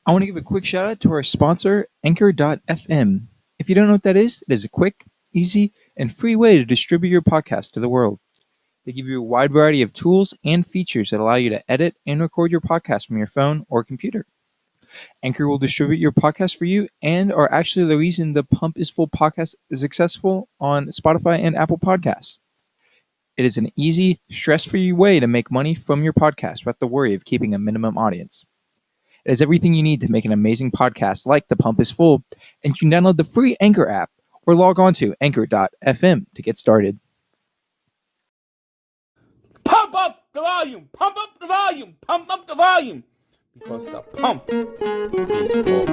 I want to give a quick shout out to our sponsor, Anchor.fm. If you don't know what that is, it is a quick, easy, and free way to distribute your podcast to the world. They give you a wide variety of tools and features that allow you to edit and record your podcast from your phone or computer. Anchor will distribute your podcast for you and are actually the reason the Pump is Full podcast is successful on Spotify and Apple Podcasts. It is an easy, stress-free way to make money from your podcast without the worry of keeping a minimum audience. It has everything you need to make an amazing podcast like The Pump is Full, and you can download the free Anchor app or log on to Anchor.fm to get started. Pump up the volume! Pump up the volume! Pump up the volume! Because the pump is full.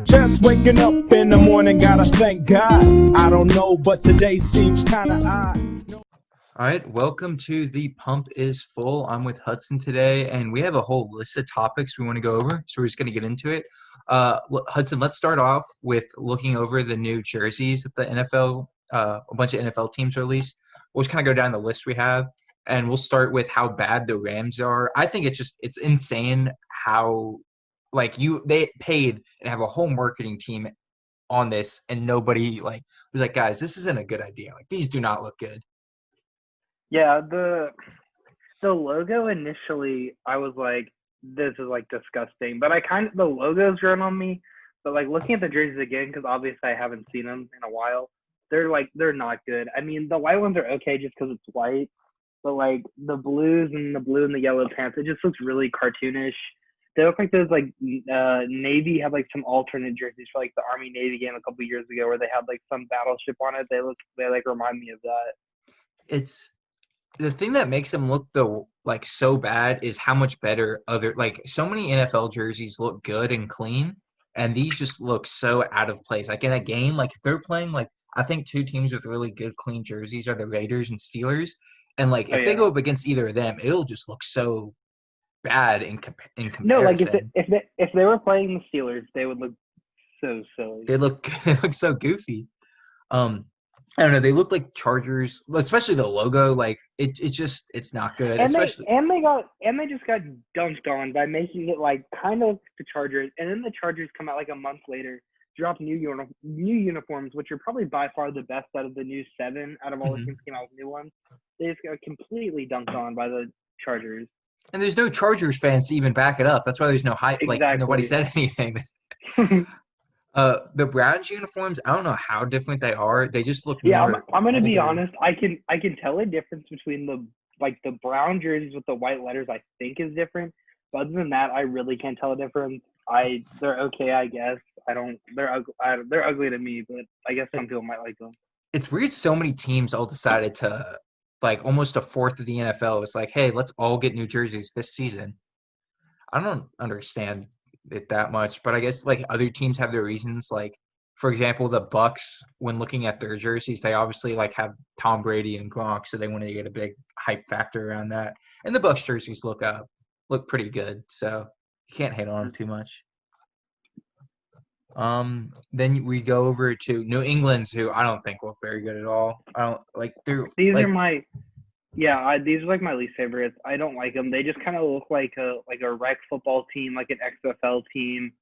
Just waking up in the morning, gotta thank God. I don't know, but today seems kinda odd. All right, welcome to The Pump is Full. I'm with Hudson today, and we have a whole list of topics we want to go over, so we're just going to get into it. Hudson, let's start off with looking over the new jerseys that the NFL, a bunch of NFL teams released. We'll just kind of go down the list we have, and we'll start with how bad the Rams are. I think it's insane how, they paid and have a whole marketing team on this, and nobody, was like, guys, this isn't a good idea. These do not look good. Yeah, the logo initially, I was like, this is disgusting. But the logo's grown on me. But looking at the jerseys again, because obviously I haven't seen them in a while, they're not good. I mean, the white ones are okay just because it's white. But the blues and the yellow pants, it just looks really cartoonish. They look like those Navy had some alternate jerseys for the Army Navy game a couple years ago where they had some battleship on it. They remind me of that. The thing that makes them look so bad is how much better so many NFL jerseys look good and clean, and these just look so out of place. In a game, if they're playing I think two teams with really good clean jerseys are the Raiders and Steelers, and if they go up against either of them, it'll just look so bad in comparison. No, if they were playing the Steelers, they would look so silly. They look so goofy. I don't know. They look like Chargers, especially the logo. It's not good. And they just got dunked on by making it kind of the Chargers, and then the Chargers come out a month later, drop new uniforms, which are probably by far the best out of the new 7 out of all the teams came out with new ones. They just got completely dunked on by the Chargers. And there's no Chargers fans to even back it up. That's why there's no hype. Exactly. Nobody said anything. The Browns uniforms, I don't know how different they are. They just look more. I'm gonna be honest. I can tell a difference between the brown jerseys with the white letters. I think is different. But other than that, I really can't tell a difference. They're okay, I guess. They're ugly to me, but I guess some people might like them. It's weird. So many teams all decided to almost a fourth of the NFL was hey, let's all get new jerseys this season. I don't understand it that much, but I guess other teams have their reasons. For example, the Bucks, when looking at their jerseys, they obviously have Tom Brady and Gronk, so they want to get a big hype factor around that. And the Bucks jerseys look pretty good, so you can't hate on them too much. Then we go over to New England's, who I don't think look very good at all. I don't these are my my least favorites. I don't like them. They just kind of look like a rec football team, an XFL team.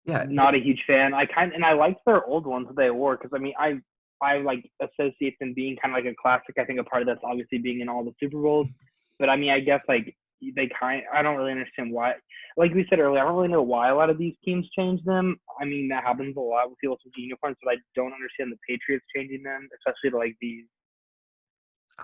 Yeah, not a huge fan. I liked their old ones that they wore because I associate them being kind of a classic. I think a part of that's obviously being in all the Super Bowls. But I guess I don't really understand why. Like we said earlier, I don't really know why a lot of these teams change them. That happens a lot with people switching uniforms, but I don't understand the Patriots changing them, especially to these.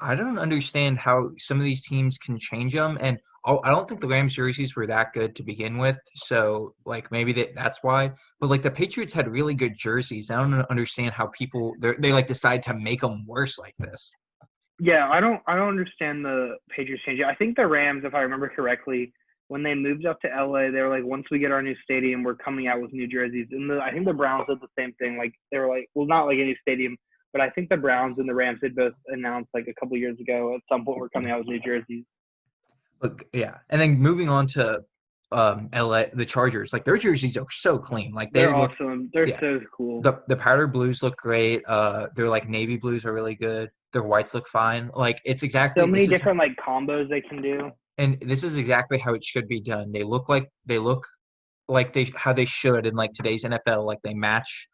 I don't understand how some of these teams can change them, and I don't think the Rams jerseys were that good to begin with, so maybe that's why. But the Patriots had really good jerseys. I don't understand how people they decide to make them worse like this. Yeah, I don't understand the Patriots changing. I think the Rams, if I remember correctly, when they moved up to LA, they were once we get our new stadium, we're coming out with new jerseys. And I think the Browns did the same thing. They were not a new stadium. But I think the Browns and the Rams did both announce a couple years ago at some point we're coming out with new jerseys. Look, yeah, and then moving on to LA, the Chargers, their jerseys are so clean. They're awesome. They're so cool. The powder blues look great. Their navy blues are really good. Their whites look fine. Like it's exactly So many this is different like combos they can do. and this is exactly how it should be done. They look like they how they should in like today's NFL. Like they match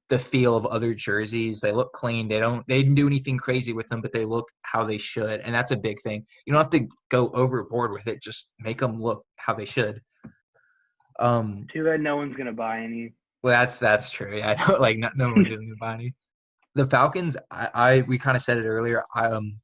the feel of other jerseys. They look clean. They didn't do anything crazy with them, but they look how they should, and that's a big thing. You don't have to go overboard with it. Just make them look how they should. Too bad no one's gonna buy any. Well, that's true. Yeah, I know, like no one's gonna buy any. The Falcons, we kind of said it earlier,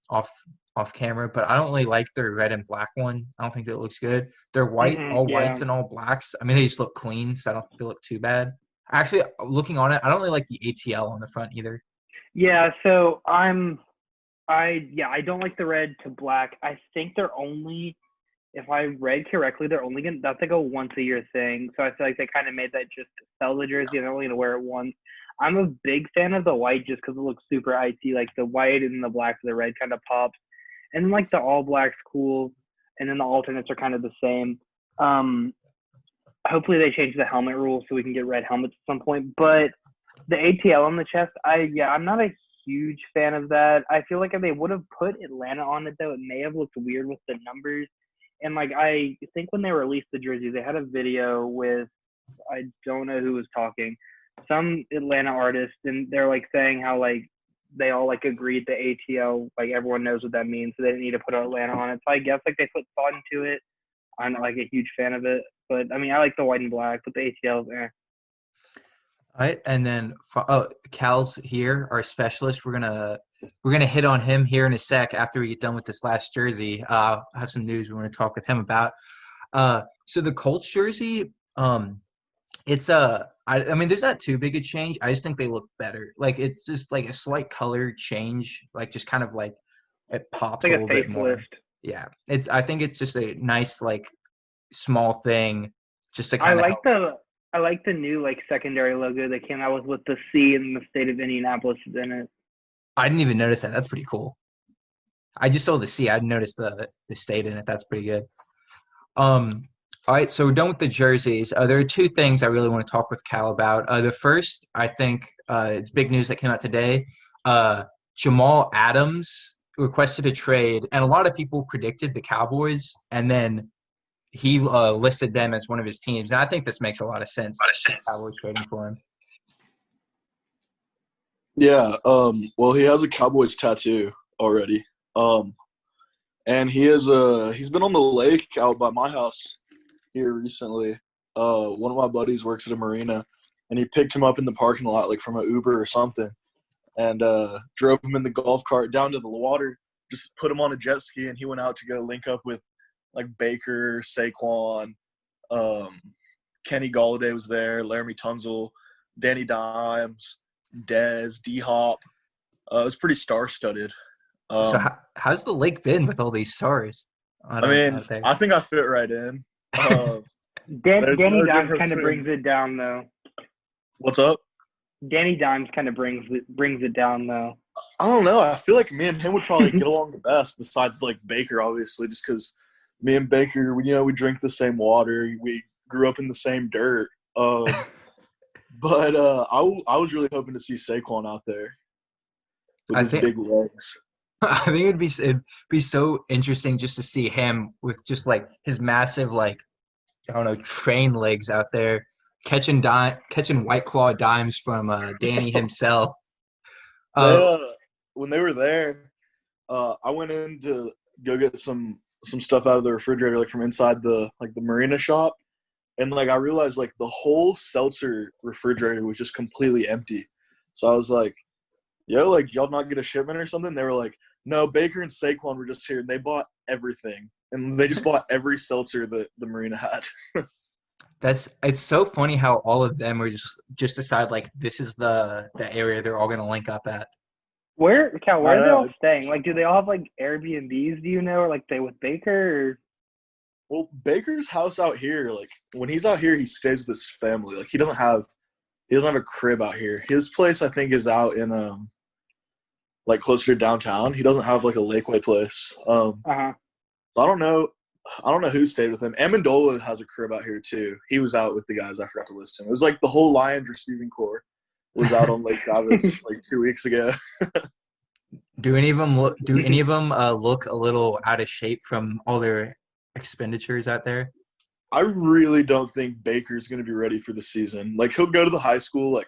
off camera, but I don't really like their red and black one. I don't think that looks good. They're white, all yeah. whites and all blacks. I mean, they just look clean, so I don't think they look too bad. Actually, looking on it, I don't really like the ATL on the front either. Yeah, so I don't like the red to black. I think they're only, if I read correctly, they're only gonna, that's like a once a year thing. So I feel like they kind of made that just to sell the jersey and they're only gonna wear it once. I'm a big fan of the white just because it looks super IT. Like the white and the black to the red kind of pops, and then like the all black's cool, and then the alternates are kind of the same. Hopefully they change the helmet rule so we can get red helmets at some point. But the ATL on the chest, I'm not a huge fan of that. I feel like if they would have put Atlanta on it though, it may have looked weird with the numbers. And like I think when they released the jersey, they had a video with, I don't know who was talking, some Atlanta artist, and they're like saying how like they all like agreed the ATL, like everyone knows what that means, so they didn't need to put Atlanta on it. So I guess like they put thought into it. I'm not like a huge fan of it, but I mean I like the white and black, but the ATL is All right, and then Cal's here, our specialist. We're gonna hit on him here in a sec after we get done with this last jersey. I have some news we want to talk with him about. So the Colts jersey, it's I mean, there's not too big a change. I just think they look better. Like it's just like a slight color change, like just kind of like it pops like a little bit more. facelift. Yeah, I think it's just a nice like small thing, just to kind of. I like the new like secondary logo they came out with the C and the state of Indianapolis in it. I didn't even notice that. That's pretty cool. I just saw the C. I didn't notice the state in it. That's pretty good. All right, so we're done with the jerseys. There are two things I really want to talk with Cal about. The first, I think, it's big news that came out today. Jamal Adams requested a trade, and a lot of people predicted the Cowboys, and then he listed them as one of his teams. And I think this makes a lot of sense. Cowboys trading for him. Yeah. Well, he has a Cowboys tattoo already. And he's been on the lake out by my house here recently. One of my buddies works at a marina, and he picked him up in the parking lot, like from an Uber or something, and drove him in the golf cart down to the water, just put him on a jet ski, and he went out to go link up with like Baker, Saquon, Kenny Galladay was there, Laramie Tunzel, Danny Dimes, Dez, D-Hop. It was pretty star-studded. So how's the lake been with all these stars? I think I fit right in. Danny Dimes kind of brings it down, though. What's up? Danny Dimes kind of brings it down, though. I don't know. I feel like me and him would probably get along the best, besides like Baker, obviously, just because me and Baker, we drink the same water. We grew up in the same dirt. But I was really hoping to see Saquon out there with his big legs. I think it'd be so interesting just to see him with just like his massive, like, I don't know, train legs out there catching White Claw dimes from Danny himself. When they were there, I went in to go get some stuff out of the refrigerator, like from inside the marina shop, and like I realized like the whole seltzer refrigerator was just completely empty. So I was like, yo, like, y'all not get a shipment or something? They were like, no, Baker and Saquon were just here, and they bought everything. And they just bought every seltzer that the marina had. It's so funny how all of them were just decide, like, this is the area they're all going to link up at. Where are they all staying? Like, do they all have, like, Airbnbs, do you know? Or, like, they with Baker? Or? Well, Baker's house out here, like, when he's out here, he stays with his family. Like, he doesn't have a crib out here. His place, I think, is out in like closer to downtown. He doesn't have like a Lakeway place. I don't know who stayed with him. Amendola has a crib out here too. He was out with the guys. I forgot to list him. It was like the whole Lions receiving corps was out on Lake Travis like 2 weeks ago. Do any of them look? Do any of them look a little out of shape from all their expenditures out there? I really don't think Baker's going to be ready for the season. Like, he'll go to the high school like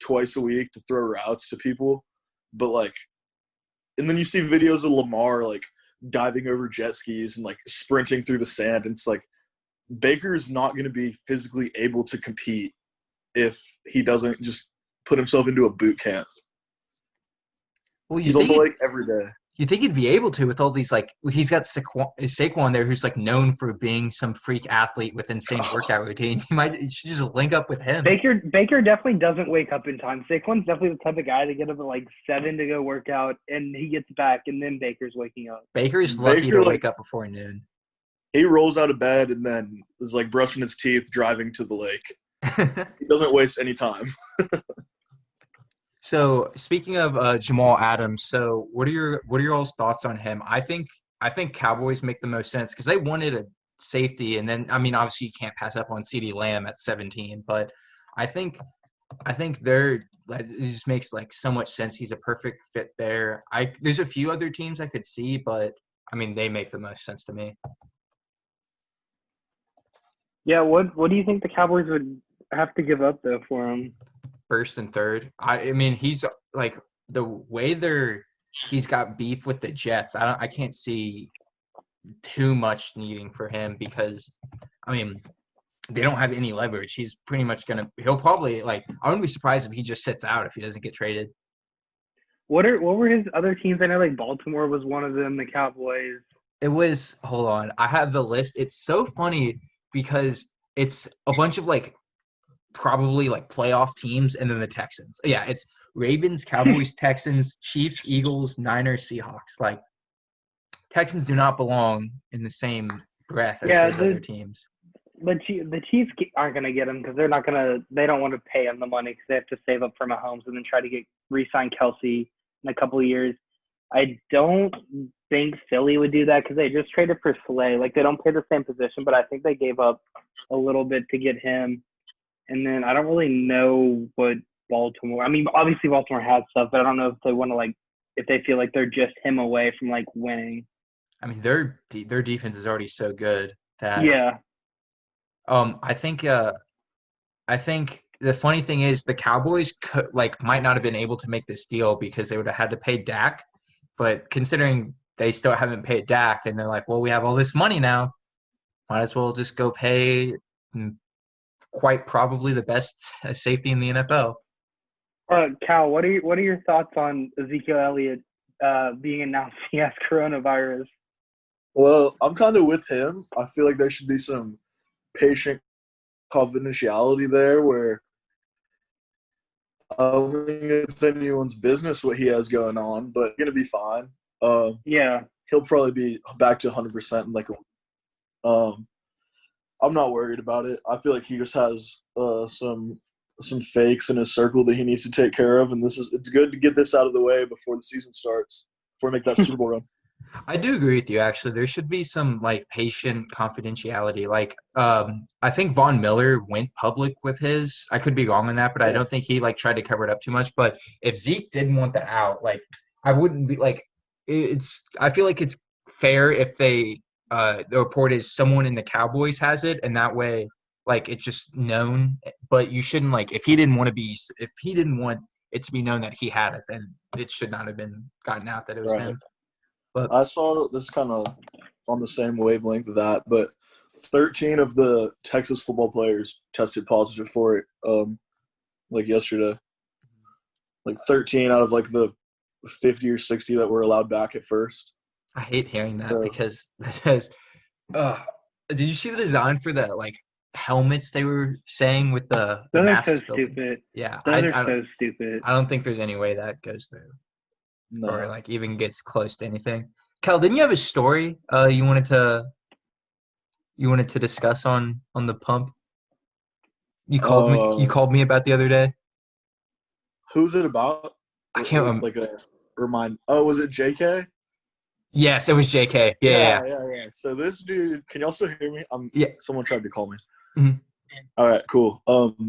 twice a week to throw routes to people, but like, and then you see videos of Lamar like diving over jet skis and like sprinting through the sand, and it's like Baker's not going to be physically able to compete if he doesn't just put himself into a boot camp. Well, He's on the lake every day. You think he'd be able to with all these, like, he's got Saquon there, who's like known for being some freak athlete with insane workout routines. You should just link up with him. Baker definitely doesn't wake up in time. Saquon's definitely the type of guy to get up at like 7 to go work out, and he gets back, and then Baker's waking up. Baker's lucky to wake up before noon. He rolls out of bed and then is like brushing his teeth, driving to the lake. He doesn't waste any time. So speaking of Jamal Adams, so what are your all's thoughts on him? I think Cowboys make the most sense because they wanted a safety, and then I mean obviously you can't pass up on CeeDee Lamb at 17, but I think it just makes like so much sense. He's a perfect fit there. There's a few other teams I could see, but I mean they make the most sense to me. Yeah, what do you think the Cowboys would have to give up though for him? First and third. I mean, he's like the way he's got beef with the Jets. I can't see too much needing for him because, I mean, they don't have any leverage. He's pretty much he'll probably like. I wouldn't be surprised if he just sits out if he doesn't get traded. What were his other teams? I know like Baltimore was one of them. The Cowboys. It was. Hold on, I have the list. It's so funny because it's a bunch of like. Probably like playoff teams and then the Texans. Yeah, it's Ravens, Cowboys, Texans, Chiefs, Eagles, Niners, Seahawks. Like Texans do not belong in the same breath as those other teams. But the Chiefs aren't going to get him because they don't want to pay him the money because they have to save up for Mahomes and then try to re-sign Kelsey in a couple of years. I don't think Philly would do that because they just traded for Slay. Like they don't play the same position, but I think they gave up a little bit to get him. And then I don't really know what Baltimore – I mean, obviously Baltimore has stuff, but I don't know if they want to, like – if they feel like they're just him away from, like, winning. I mean, their defense is already so good that – yeah. I think the funny thing is the Cowboys might not have been able to make this deal because they would have had to pay Dak. But considering they still haven't paid Dak and they're like, well, we have all this money now, might as well just go pay – quite probably the best safety in the NFL. Cal, what are your thoughts on Ezekiel Elliott being announced he has coronavirus? Well, I'm kind of with him. I feel like there should be some patient confidentiality there where I don't think it's anyone's business what he has going on, but he's going to be fine. Yeah. He'll probably be back to 100% in like a I'm not worried about it. I feel like he just has some fakes in his circle that he needs to take care of, and it's good to get this out of the way before the season starts, before we make that Super Bowl run. I do agree with you. Actually, there should be some like patient confidentiality. Like, I think Von Miller went public with his. I could be wrong on that, but I don't think he like tried to cover it up too much. But if Zeke didn't want that out, like, I wouldn't be like. I feel like it's fair if the report is someone in the Cowboys has it, and that way, like, it's just known. But you shouldn't like if he didn't want it to be known that he had it, then it should not have been gotten out that it was him. But I saw this kind of on the same wavelength of that, but 13 of the Texas football players tested positive for it, like yesterday. Like 13 out of like the 50 or 60 that were allowed back at first. I hate hearing that because that has. Did you see the design for the like helmets they were saying with the masks? Those are so stupid. Yeah, those are so stupid. I don't think there's any way that goes through, or like even gets close to anything. Kel, didn't you have a story you wanted to discuss on the pump? You called me about the other day. Who's it about? I can't remember. Like was it JK? Yes, it was JK. Yeah. So this dude, can you also hear me? Someone tried to call me. Mm-hmm. All right, cool.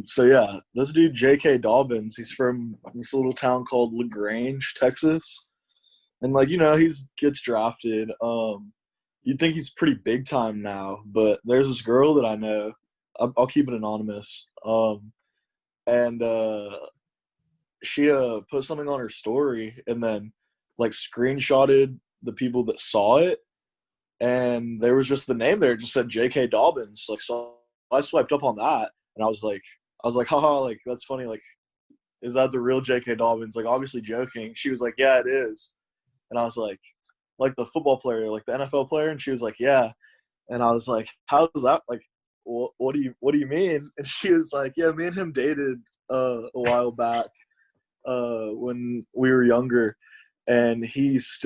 So yeah, this dude JK Dobbins, he's from this little town called LaGrange, Texas, And like, he gets drafted. You'd think he's pretty big time now, but there's this girl that I know. I'll keep it anonymous. And she put something on her story and then like screenshotted the people that saw it, and there was just the name there. It just said J.K. Dobbins. Like, so I swiped up on that, and I was like, haha, like that's funny. Like, is that the real J.K. Dobbins? Like, obviously joking. She was like, yeah, it is. And I was like the football player, like the NFL player, and she was like, yeah. And I was like, how's that? Like, what do you mean? And she was like, yeah, me and him dated a while back when we were younger, and he's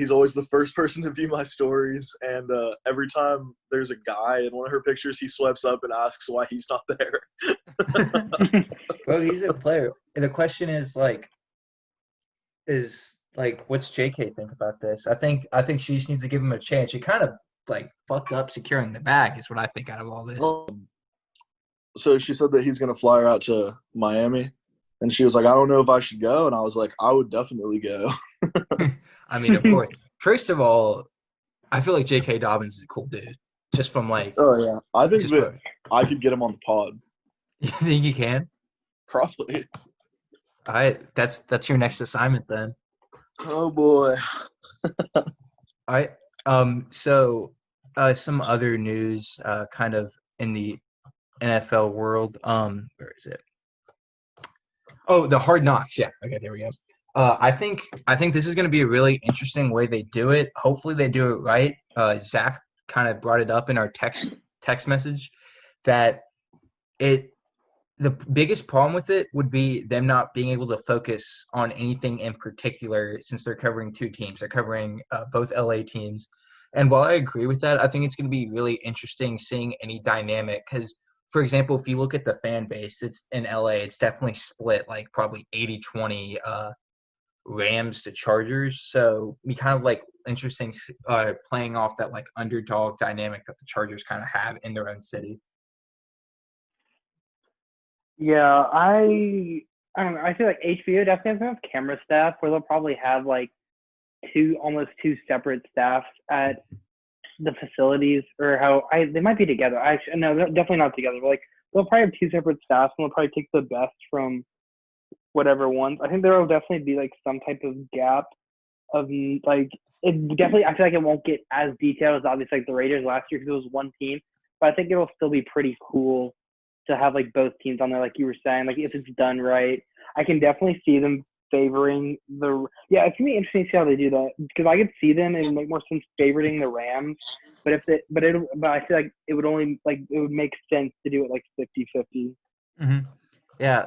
always the first person to view my stories, and every time there's a guy in one of her pictures, he swipes up and asks why he's not there. Well, he's a player. And the question is what's JK think about this? I think she just needs to give him a chance. She kind of like fucked up securing the bag is what I think out of all this. So she said that he's gonna fly her out to Miami, and she was like, I don't know if I should go, and I was like, I would definitely go. I mean, of course. First of all, I feel like J.K. Dobbins is a cool dude. Just from like. Oh yeah, I think that I could get him on the pod. You think you can? Probably. All right, that's your next assignment then. Oh boy. All right. So some other news, kind of in the NFL world. Where is it? Oh, the Hard Knocks. Yeah. Okay, there we go. I think this is going to be a really interesting way they do it. Hopefully they do it right. Zach kind of brought it up in our text message that the biggest problem with it would be them not being able to focus on anything in particular since they're covering two teams. They're covering both LA teams. And while I agree with that, I think it's going to be really interesting seeing any dynamic because, for example, if you look at the fan base, it's in LA, it's definitely split like probably 80-20 Rams to Chargers. So we kind of like interesting playing off that like underdog dynamic that the Chargers kind of have in their own city. Yeah, I don't know. I feel like HBO definitely has enough camera staff where they'll probably have like almost two separate staffs at the facilities, or they might be together. No, they're definitely not together. But like they'll probably have two separate staffs, and they'll probably take the best from whatever ones. I think there will definitely be like some type of gap of like it definitely. I feel like it won't get as detailed as obviously like the Raiders last year because it was one team, but I think it'll still be pretty cool to have like both teams on there, like you were saying. Like if it's done right, I can definitely see them favoring it's gonna be interesting to see how they do that because I could see them, it would make more sense favoring the Rams, but I feel like it would only like it would make sense to do it like 50-50. Mm-hmm. Yeah,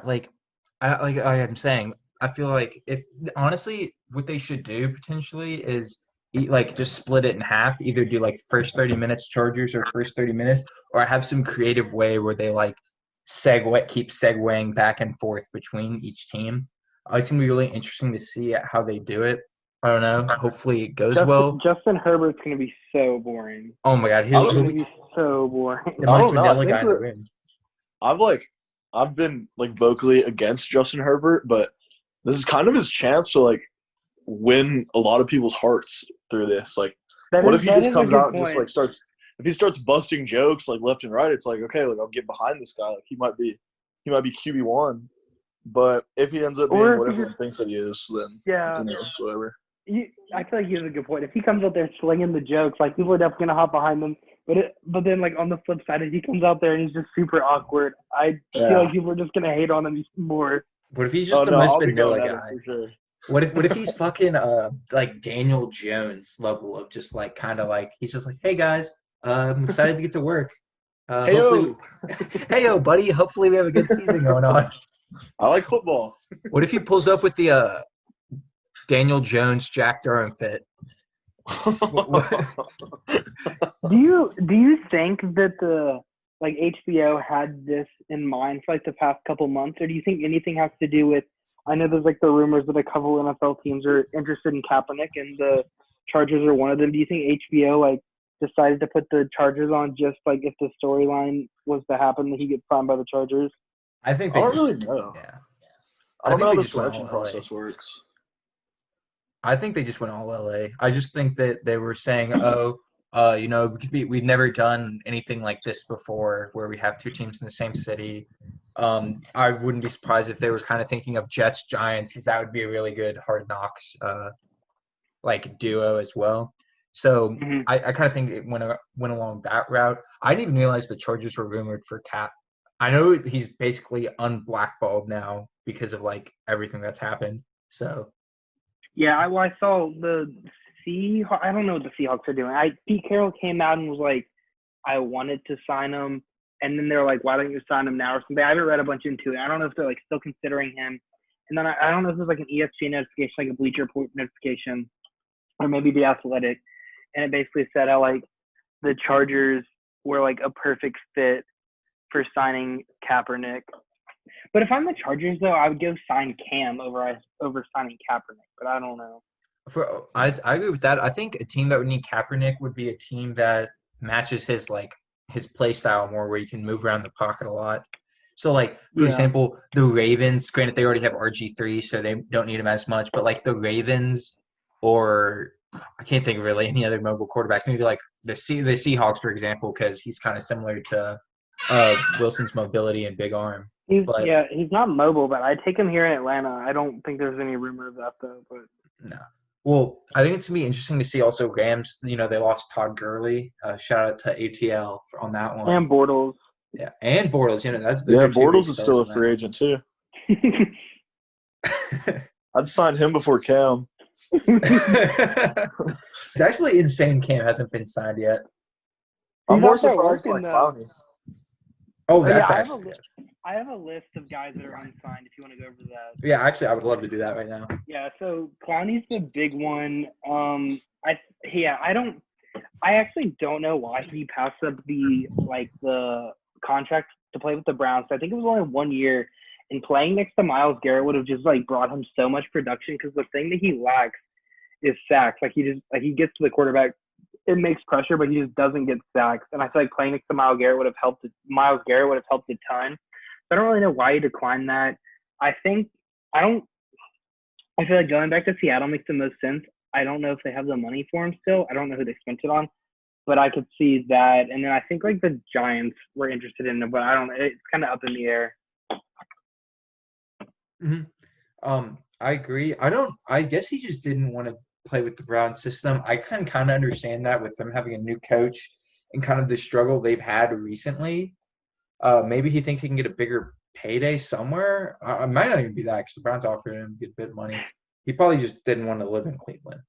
I'm saying, I feel like if honestly what they should do potentially is like just split it in half, either do like first 30 minutes Chargers or first 30 minutes, or have some creative way where they like keep segueing back and forth between each team. It's going to be really interesting to see how they do it. I don't know. Hopefully it goes well. Justin Herbert's going to be so boring. Oh, my God. He'll be so boring. I don't know. I've been like vocally against Justin Herbert, but this is kind of his chance to like win a lot of people's hearts through this. Like, what if he just comes out and just like if he starts busting jokes like left and right, it's like, okay, like I'll get behind this guy. Like he might be QB1. But if he ends up being whatever he thinks that he is, then whatever. I feel like he has a good point. If he comes out there slinging the jokes, like people are definitely gonna hop behind him. But then like on the flip side, if he comes out there and he's just super awkward, I feel like people are just gonna hate on him more. What if he's just the most vanilla guy? Sure. What if he's fucking like Daniel Jones level of just like kind of like he's just like, hey guys, I'm excited to get to work. Heyo, buddy. Hopefully we have a good season going on. I like football. What if he pulls up with the Daniel Jones Jack Durham fit? Do you think that the like HBO had this in mind for like the past couple months, or do you think anything has to do with? I know there's like the rumors that a couple NFL teams are interested in Kaepernick, and the Chargers are one of them. Do you think HBO like decided to put the Chargers on just like if the storyline was to happen that he gets signed by the Chargers? I think I don't really know. Yeah. I don't know how the selection process works. I think they just went all LA. I just think that they were saying, we've never done anything like this before where we have two teams in the same city. I wouldn't be surprised if they were kind of thinking of Jets Giants because that would be a really good Hard Knocks like duo as well. So I kind of think it went along that route. I didn't even realize the Chargers were rumored for Cap. I know he's basically unblackballed now because of like everything that's happened. So yeah, I saw the Seahawks. I don't know what the Seahawks are doing. Pete Carroll came out and was like, I wanted to sign him, and then they're like, why don't you sign him now or something? I haven't read a bunch into it. I don't know if they're like still considering him. And then I don't know if there's like an ESPN notification, like a Bleacher Report notification, or maybe The Athletic, and it basically said how like the Chargers were like a perfect fit for signing Kaepernick. But if I'm the Chargers, though, I would go sign Cam over signing Kaepernick. But I don't know. I agree with that. I think a team that would need Kaepernick would be a team that matches his play style more, where you can move around the pocket a lot. So, like, for example, the Ravens, granted, they already have RG3, so they don't need him as much. But, like, the Ravens or I can't think of really any other mobile quarterbacks. Maybe, like, the Seahawks, for example, because he's kind of similar to Wilson's mobility and big arm. He's not mobile, but I take him here in Atlanta. I don't think there's any rumor of that, though. But no. Well, I think it's going to be interesting to see also Rams. They lost Todd Gurley. Shout out to ATL on that one. And Bortles. Yeah, and Bortles. Bortles is still a free agent too. I'd sign him before Cam. It's actually insane Cam hasn't been signed yet. I'm more surprised by Clowney. Oh, that's I have a list of guys that are unsigned if you want to go over that. Yeah, actually, I would love to do that right now. Yeah, so Clowney's the big one. I actually don't know why he passed up the contract to play with the Browns. I think it was only 1 year, and playing next to Myles Garrett would have just like brought him so much production because the thing that he lacks is sacks. Like he gets to the quarterback, it makes pressure, but he just doesn't get sacks. And I feel like playing next to Myles Garrett would have helped a ton. So I don't really know why he declined that. I feel like going back to Seattle makes the most sense. I don't know if they have the money for him still. I don't know who they spent it on, but I could see that. And then I think like the Giants were interested in him, but I don't know. It's kind of up in the air. Mm-hmm. I agree. I guess he just didn't want to play with the Brown system. I can kind of understand that with them having a new coach and kind of the struggle they've had recently. Maybe he thinks he can get a bigger payday somewhere. It might not even be that because the Browns offered him a good bit of money. He probably just didn't want to live in Cleveland.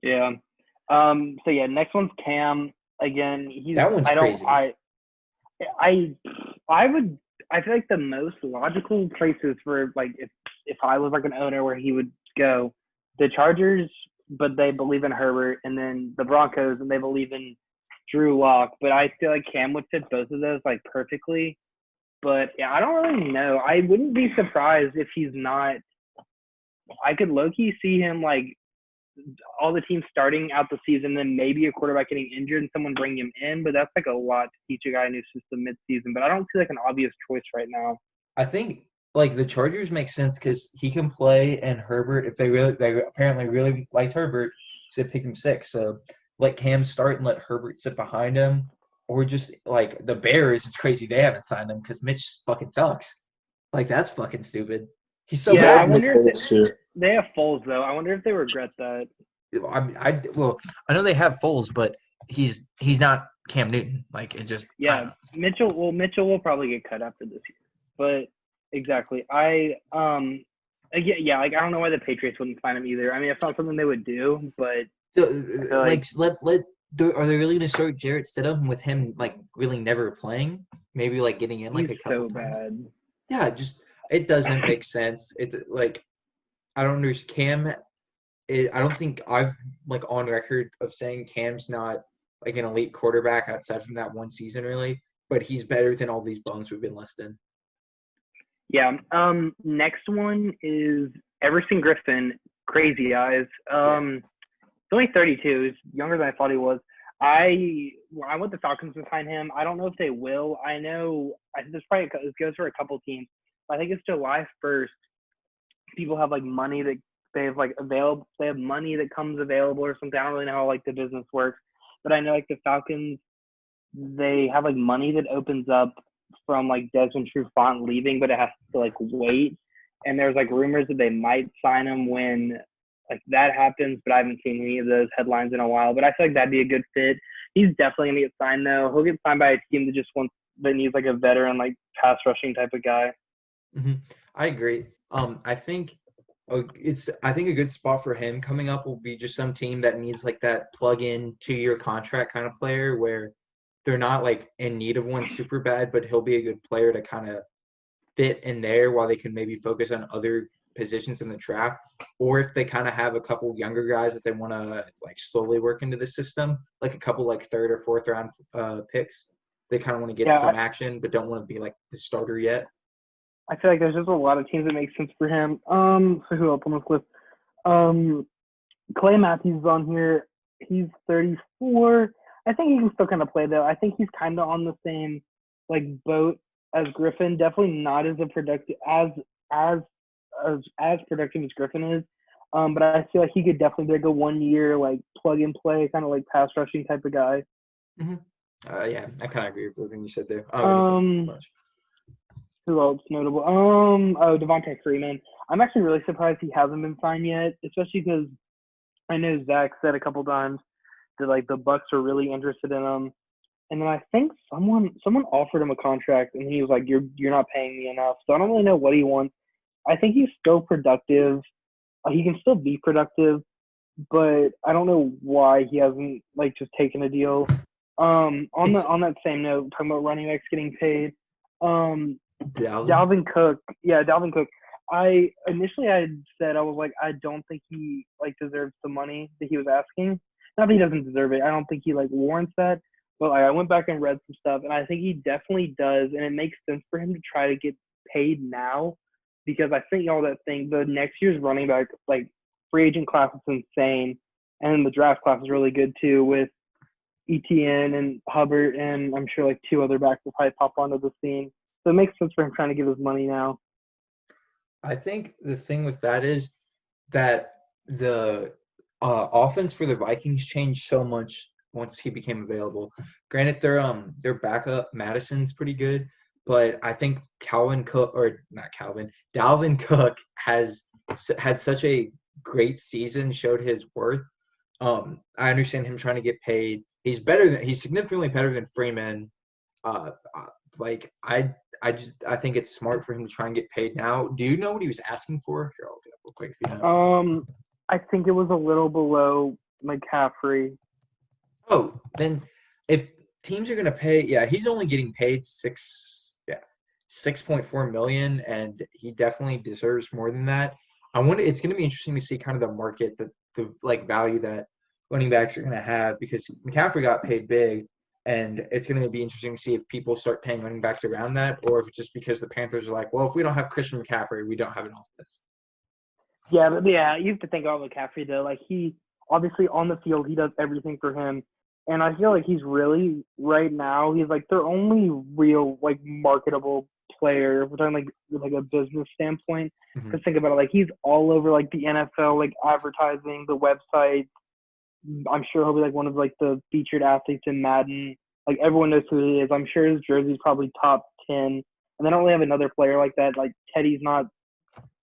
Yeah. So yeah, next one's Cam. Again, that one's crazy. I feel like the most logical places for like if I was like an owner where he would go, the Chargers, but they believe in Herbert, and then the Broncos, and they believe in Drew Lock. But I feel like Cam would fit both of those like perfectly. But yeah, I don't really know. I wouldn't be surprised if he's not. I could low-key see him like all the teams starting out the season, then maybe a quarterback getting injured and someone bring him in. But that's like a lot to teach a guy a new system mid-season. But I don't see like an obvious choice right now. I think like the Chargers make sense because he can play, and Herbert, if they apparently really liked Herbert, so they pick him 6. So let Cam start and let Herbert sit behind him. Or just like the Bears, it's crazy they haven't signed him because Mitch fucking sucks. Like that's fucking stupid. He's so bad. I wonder if they have Foles though. I wonder if they regret that. I know they have Foles, but he's not Cam Newton. Like it just Mitchell will probably get cut after this year. But exactly, like I don't know why the Patriots wouldn't sign him either. I mean, it's not something they would do, but are they really going to start Jarrett Stidham with him like really never playing? Maybe like getting in like a couple so times. Bad. Yeah, just it doesn't make sense. It's like I don't understand Cam. I don't think I've like on record of saying Cam's not like an elite quarterback outside from that one season really, but he's better than all these bums we've been listing. Yeah. Next one is Everson Griffin. Crazy eyes. He's only 32. He's younger than I thought he was. I want the Falcons to sign him. I don't know if they will. I think this goes for a couple teams. I think it's July 1st. People have like money that they have like available, they have money that comes available or something. I don't really know how like the business works, but I know like the Falcons, they have like money that opens up from like Desmond Trufant leaving, but it has to like wait. And there's like rumors that they might sign him when like that happens, but I haven't seen any of those headlines in a while. But I feel like that'd be a good fit. He's definitely gonna get signed though. He'll get signed by a team that just wants that needs like a veteran, like pass rushing type of guy. I agree. I think I think a good spot for him coming up will be just some team that needs like that plug-in 2-year contract kind of player where they're not like in need of one super bad, but he'll be a good player to kind of fit in there while they can maybe focus on other positions in the draft. Or if they kind of have a couple younger guys that they want to like slowly work into the system, like a couple like 3rd or 4th round picks, they kind of want to get some action, but don't want to be like the starter yet. I feel like there's just a lot of teams that make sense for him. So who else on this list? Clay Matthews is on here. He's 34. I think he can still kind of play though. I think he's kind of on the same like boat as Griffin. Definitely not as a productive as productive as Griffin is. But I feel like he could definitely be like a 1-year like plug and play kind of like pass rushing type of guy. Yeah, I kind of agree with everything you said there. Who else notable? Devontae Freeman. I'm actually really surprised he hasn't been signed yet, especially because I know Zach said a couple times that like the Bucks are really interested in him, and then I think someone offered him a contract, and he was like, "You're not paying me enough." So I don't really know what he wants. I think he's still productive. He can still be productive, but I don't know why he hasn't like just taken a deal. On that same note, talking about running backs getting paid. Dalvin Cook. Yeah, Dalvin Cook. I had said I was like, I don't think he like deserves the money that he was asking. Not that he doesn't deserve it. I don't think he like warrants that. But like, I went back and read some stuff, and I think he definitely does, and it makes sense for him to try to get paid now, because I think the next year's running back like free agent class is insane, and then the draft class is really good too with ETN and Hubbard, and I'm sure like 2 other backs will probably pop onto the scene. So it makes sense for him trying to get his money now. I think the thing with that is that the offense for the Vikings changed so much once he became available. Granted, their backup Madison's pretty good, but I think Dalvin Cook has had such a great season, showed his worth. I understand him trying to get paid. He's significantly better than Freeman. I think it's smart for him to try and get paid now. Do you know what he was asking for? Here, I'll look it up real quick if you know. I think it was a little below McCaffrey. Oh, then if teams are going to pay, he's only getting paid $6.4 million, and he definitely deserves more than that. It's going to be interesting to see kind of the market, the like value that running backs are going to have, because McCaffrey got paid big. And it's going to be interesting to see if people start paying running backs around that, or if it's just because the Panthers are like, well, if we don't have Christian McCaffrey, we don't have an offense. Yeah, but you have to think about McCaffrey though. Like, he obviously on the field, he does everything for him, and I feel like he's really right now. He's like their only real like marketable player. If we're talking like a business standpoint, because think about it, like he's all over like the NFL, like advertising, the website. I'm sure he'll be like one of like the featured athletes in Madden. Like everyone knows who he is. I'm sure his jersey's probably top 10. And they don't really have another player like that. Like Teddy's not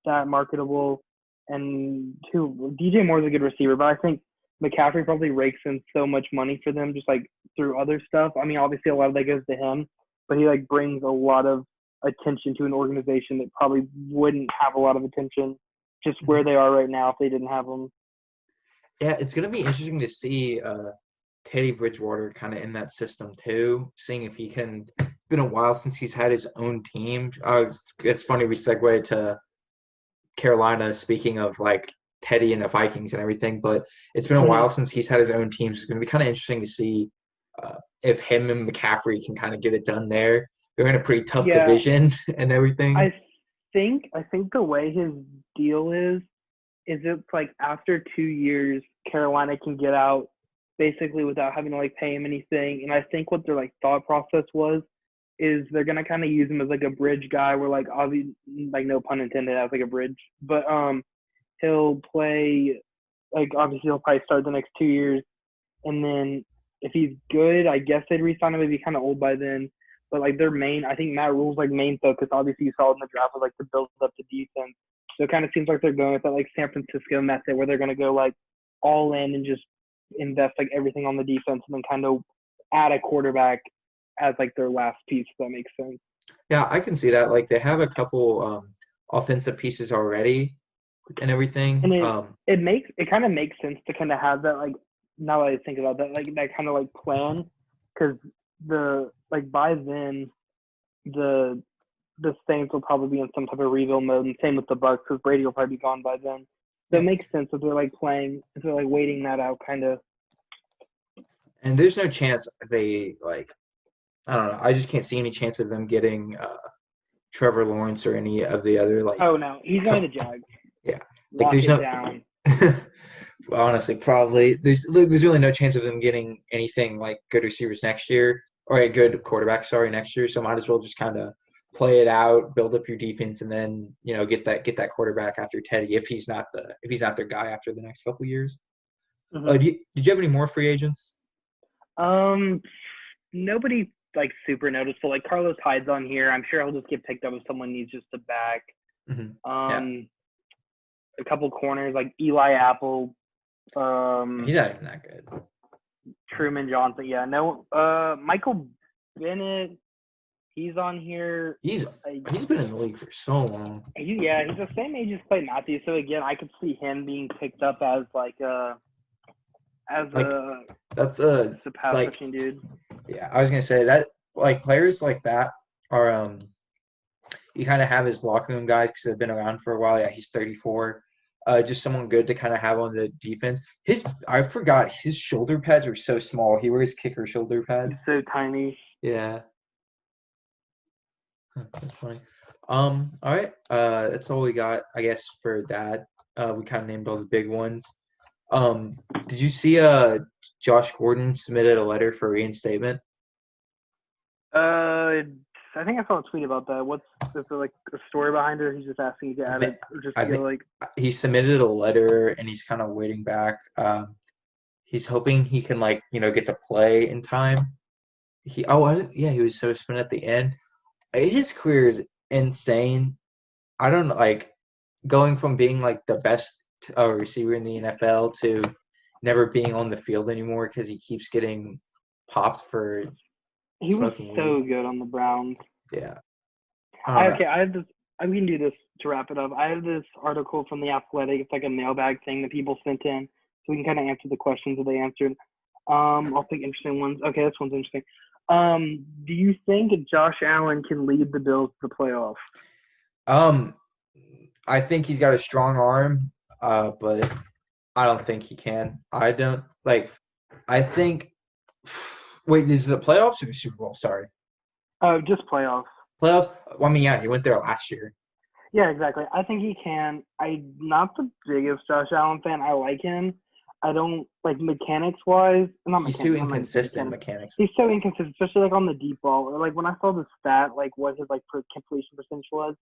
that marketable. And DJ Moore's a good receiver, but I think McCaffrey probably rakes in so much money for them just like through other stuff. I mean, obviously a lot of that goes to him, but he like brings a lot of attention to an organization that probably wouldn't have a lot of attention just where they are right now if they didn't have him. Yeah, it's going to be interesting to see Teddy Bridgewater kind of in that system too, seeing if he can – it's been a while since he's had his own team. It's funny we segued to Carolina, speaking of like Teddy and the Vikings and everything, but it's been a while since he's had his own team, so it's going to be kind of interesting to see if him and McCaffrey can kind of get it done there. They're in a pretty tough division and everything. I think the way his deal is it's like after 2 years, Carolina can get out basically without having to like pay him anything. And I think what their like thought process is they're gonna kind of use him as like a bridge guy, where like obviously, like no pun intended, as like a bridge. But he'll play, like, obviously he'll probably start the next 2 years. And then if he's good, I guess they'd re-sign him. He'd be kind of old by then. But, like, their main, I think Matt Rule's, like, main focus, obviously you saw in the draft, was, like, to build up the defense. So it kind of seems like they're going with that, like, San Francisco method where they're going to go, like, all in and just invest, like, everything on the defense and then kind of add a quarterback as, like, their last piece, if that makes sense. Yeah, I can see that. Like they have a couple offensive pieces already and everything. And it kind of makes sense to kind of have that, like, now that I think about that, like, that kind of, like, plan, because by then the Saints will probably be in some type of rebuild mode, and same with the Bucks, because Brady will probably be gone by then. So it makes sense if they're, like, if they're, like, waiting that out, kind of. And there's no chance they, like, I don't know. I just can't see any chance of them getting Trevor Lawrence or any of the other, like. Oh no, he's going to Jags. Yeah, like, there's no. Down. Honestly, probably there's really no chance of them getting anything like good receivers next year or a good quarterback. Next year. So might as well just kind of play it out, build up your defense, and then get that quarterback after Teddy if he's not their guy after the next couple years. Mm-hmm. Did you have any more free agents? Nobody, like, super noticeable. Like, Carlos Hyde's on here. I'm sure he'll just get picked up if someone needs just a back. Mm-hmm. A couple corners like Eli Apple. He's not even that good. Truman Johnson. Yeah, no. Michael Bennett. He's on here. He's been in the league for so long. He's the same age as Clay Matthews. So again, I could see him being picked up as that's a pass rushing dude. Yeah, I was gonna say that, like, players like that are you kind of have his locker room guys because they've been around for a while. Yeah, he's 34. Just someone good to kind of have on the defense. I forgot his shoulder pads are so small. He wears kicker shoulder pads. He's so tiny. Yeah. That's funny. All right. That's all we got, I guess, for that. We kind of named all the big ones. Did you see Josh Gordon submitted a letter for reinstatement? I think I saw a tweet about that. Is there, like, a story behind it? He's just asking you to add it, or just he submitted a letter and he's kind of waiting back. He's hoping he can, like, get to play in time. He was so suspended at the end. His career is insane. I don't know, like, going from being, like, the best receiver in the NFL to never being on the field anymore because he keeps getting popped for. He was so good on the Browns. Yeah. Okay, I have this. We can do this to wrap it up. I have this article from The Athletic. It's like a mailbag thing that people sent in, so we can kind of answer the questions that they answered. I'll pick interesting ones. Okay, this one's interesting. Do you think Josh Allen can lead the Bills to the playoffs? I think he's got a strong arm, but I don't think he can. I think. Wait, is it the playoffs or the Super Bowl? Sorry. Just playoffs. Playoffs? Well, I mean, yeah, he went there last year. Yeah, exactly. I think he can. I'm not the biggest Josh Allen fan. I like him. I don't, like, mechanics-wise. He's too inconsistent mechanics. He's so inconsistent, especially, like, on the deep ball. Or, like, when I saw the stat, like, what his, like, completion percentage was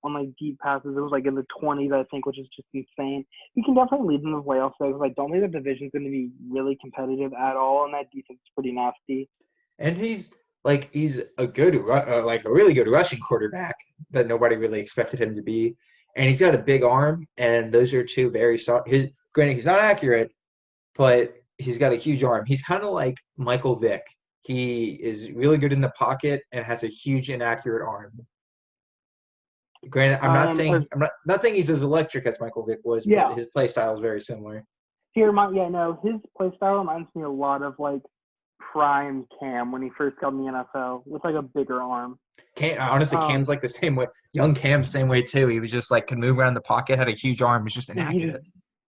on, like, deep passes, it was, like, in the 20s, I think, which is just insane. He can definitely lead in the playoffs, though, because I don't think the division's going to be really competitive at all, and that defense is pretty nasty. And he's a good, a really good rushing quarterback that nobody really expected him to be. And he's got a big arm, and those are two very solid. Granted, he's not accurate, but he's got a huge arm. He's kind of like Michael Vick. He is really good in the pocket and has a huge inaccurate arm. Granted, I'm not saying he's as electric as Michael Vick was, but his play style is very similar. His play style reminds me a lot of, like, prime Cam when he first got in the NFL with, like, a bigger arm. Cam's like the same way. Young Cam's same way too. He was just, like, could move around the pocket, had a huge arm, was just inaccurate.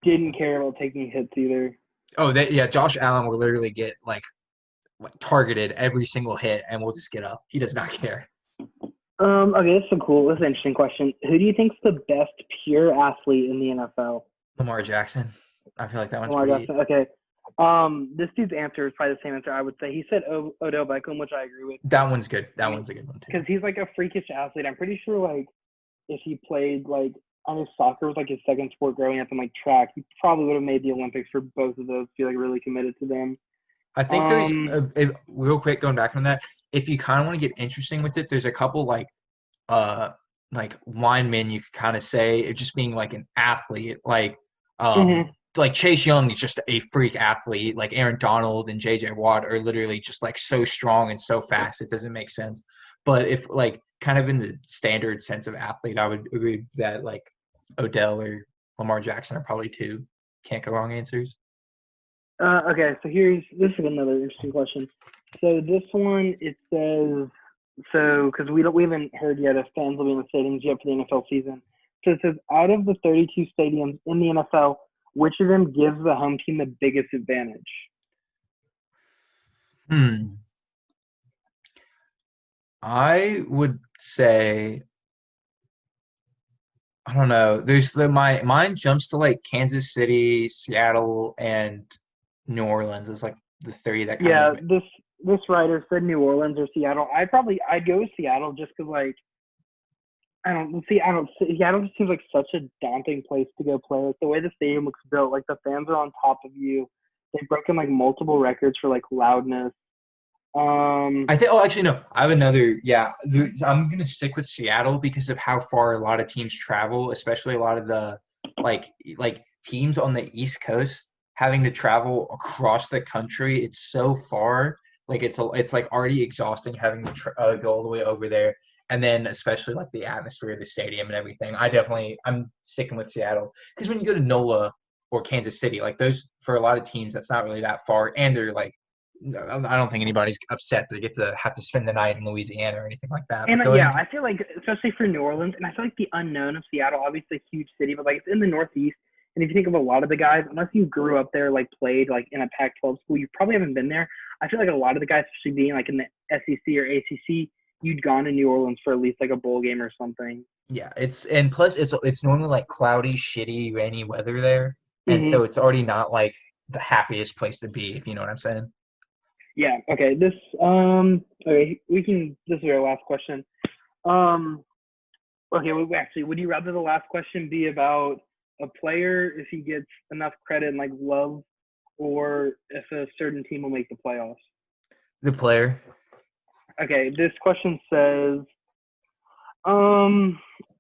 He didn't care about taking hits either. Oh, Josh Allen will literally get like targeted every single hit and will just get up. He does not care. Okay, that's an interesting question. Who do you think's the best pure athlete in the NFL? Lamar Jackson. I feel like that one's Lamar pretty. Jackson. Okay. This dude's answer is probably the same answer I would say. He said Odell Beckham, which I agree with. That one's good. That one's a good one too. Because he's, like, a freakish athlete. I'm pretty sure, like, if he played, like, I know soccer was like his second sport growing up, and like track, he probably would have made the Olympics for both of those. Feel like really committed to them. I think there's real quick going back on that. If you kind of want to get interesting with it, there's a couple like linemen you could kind of say it just being like an athlete, like Chase Young is just a freak athlete. Like Aaron Donald and J.J. Watt are literally just like so strong and so fast it doesn't make sense. But if like kind of in the standard sense of athlete, I would agree that like Odell or Lamar Jackson are probably two can't go wrong answers. Okay, so this is another interesting question. So this one, it says, because we haven't heard yet if fans will be in the stadiums yet for the NFL season. So it says, out of the 32 stadiums in the NFL, which of them gives the home team the biggest advantage? I would say, I don't know. There's mine jumps to like Kansas City, Seattle, and New Orleans is like the three that kind of. This writer said New Orleans or Seattle. I'd go with Seattle just because like Seattle just seems like such a daunting place to go play. Like the way the stadium looks built, like the fans are on top of you. They've broken like multiple records for like loudness. I think. Oh, actually, no. I have another. Yeah, I'm gonna stick with Seattle because of how far a lot of teams travel, especially a lot of the like teams on the East Coast having to travel across the country. It's so far. Like it's like already exhausting having to go all the way over there, and then especially like the atmosphere of the stadium and everything. I'm sticking with Seattle because when you go to NOLA or Kansas City, like those for a lot of teams, that's not really that far, and they're like. I don't think anybody's upset to get to have to spend the night in Louisiana or anything like that. And I feel like, especially for New Orleans, and I feel like the unknown of Seattle, obviously a huge city, but like it's in the Northeast. And if you think of a lot of the guys, unless you grew up there, like played like in a Pac-12 school, you probably haven't been there. I feel like a lot of the guys, especially being like in the SEC or ACC, you'd gone to New Orleans for at least like a bowl game or something. Yeah, plus it's normally like cloudy, shitty, rainy weather there, and so it's already not like the happiest place to be, if you know what I'm saying. Yeah. Okay. This is our last question. Okay. Would you rather the last question be about a player if he gets enough credit and like love, or if a certain team will make the playoffs? The player. Okay. This question says,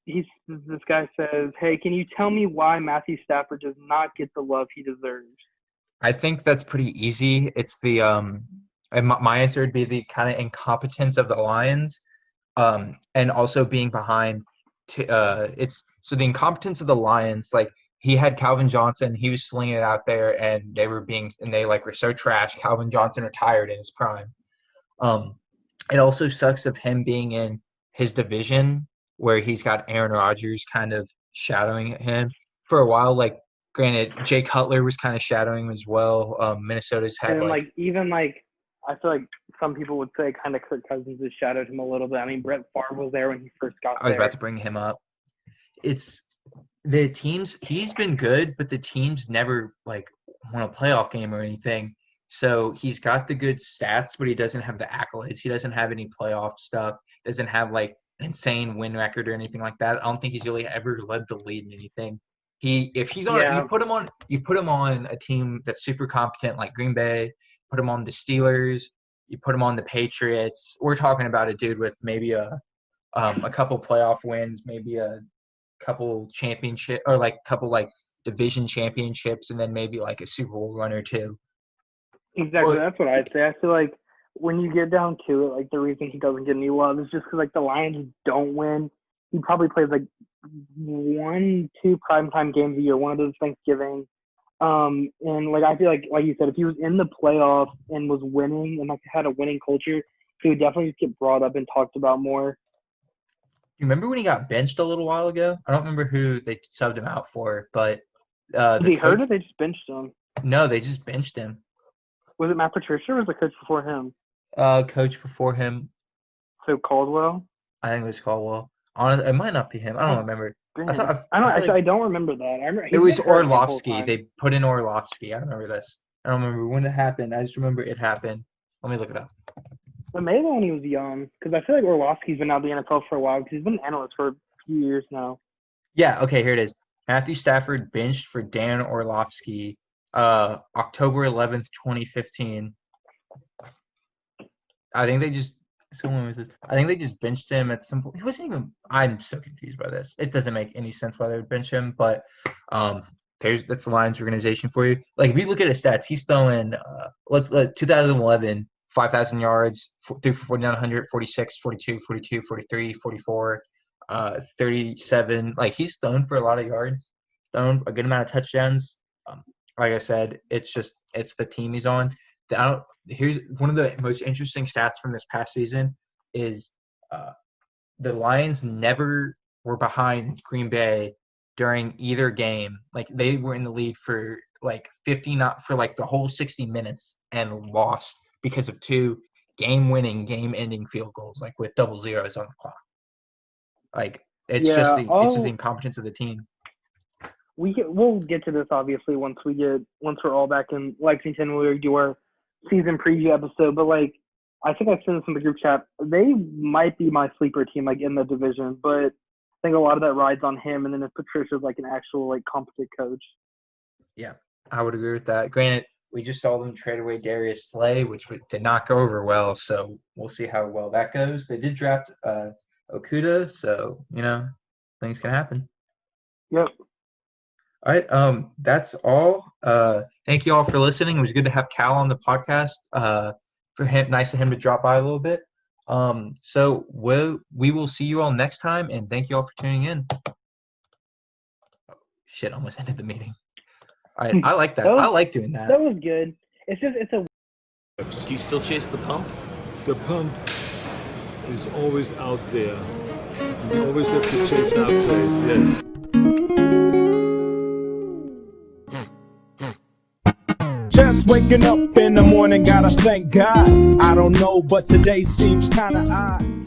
this guy says, "Hey, can you tell me why Matthew Stafford does not get the love he deserves?" I think that's pretty easy. It's the and my answer would be the kind of incompetence of the Lions, and also being behind. It's so the incompetence of the Lions. Like he had Calvin Johnson, he was slinging it out there, and they were so trash. Calvin Johnson retired in his prime. It also sucks of him being in his division where he's got Aaron Rodgers kind of shadowing him for a while. Like. Granted, Jay Cutler was kind of shadowing him as well. Minnesota's had and I feel like some people would say kind of Kirk Cousins has shadowed him a little bit. I mean, Brett Favre was there when he first got there. I was about to bring him up. It's the teams. He's been good, but the teams never like won a playoff game or anything. So he's got the good stats, but he doesn't have the accolades. He doesn't have any playoff stuff. Doesn't have like an insane win record or anything like that. I don't think he's really ever led the lead in anything. You put him on a team that's super competent like Green Bay, put him on the Steelers, you put him on the Patriots. We're talking about a dude with maybe a couple playoff wins, maybe a couple championship or like a couple like division championships, and then maybe like a Super Bowl run or two. Exactly, that's what I'd say. I feel like when you get down to it, like the reason he doesn't get any love is just because like the Lions don't win. He probably plays like 1-2 primetime games a year, one of those Thanksgiving. And like I feel like you said, if he was in the playoffs and was winning and like had a winning culture, he would definitely just get brought up and talked about more. You remember when he got benched a little while ago? I don't remember who they subbed him out for, but was he hurt or they just benched him? No, they just benched him. Was it Matt Patricia or was the coach before him? Coach before him. So Caldwell? I think it was Caldwell. Honestly, it might not be him. I don't remember. I don't remember that. I remember it was Orlovsky. They put in Orlovsky. I remember this. I don't remember when it happened. I just remember it happened. Let me look it up. But maybe when he was young, because I feel like Orlovsky's been out of the NFL for a while because he's been an analyst for a few years now. Yeah, okay, here it is. Matthew Stafford benched for Dan Orlovsky, October 11th, 2015. I think they just someone was this. I think they just benched him at some point. He wasn't even. I'm so confused by this. It doesn't make any sense why they would bench him, but that's the Lions organization for you. Like if you look at his stats, he's throwing 2011 5,000 yards, threw for 4,900, 46, 42, 42, 43, 44, 37. Like he's thrown for a lot of yards, thrown a good amount of touchdowns. Like I said, it's the team he's on. Here's one of the most interesting stats from this past season is the Lions never were behind Green Bay during either game. Like they were in the lead for like 50, not for like the whole 60 minutes and lost because of 2 game-winning, game-ending field goals, like with double zeros on the clock. Like it's just the incompetence of the team. We'll get to this obviously once we're all back in Lexington. We'll do our season preview episode, but like I think I sent this in the group chat. They might be my sleeper team like in the division, but I think a lot of that rides on him. And then if Patricia's like an actual like competent coach. Yeah, I would agree with that. Granted, we just saw them trade away Darius Slay, which did not go over well. So we'll see how well that goes. They did draft Okuda, so things can happen. Yep. All right, that's all. Thank you all for listening. It was good to have Cal on the podcast. For him, nice of him to drop by a little bit. So we will see you all next time, and thank you all for tuning in. Oh, shit, almost ended the meeting. All right, I like that. I like doing that. That was good. It's a. Do you still chase the pump? The pump is always out there. You always have to chase after it, yes. Just waking up in the morning, gotta thank God. I don't know, but today seems kinda odd.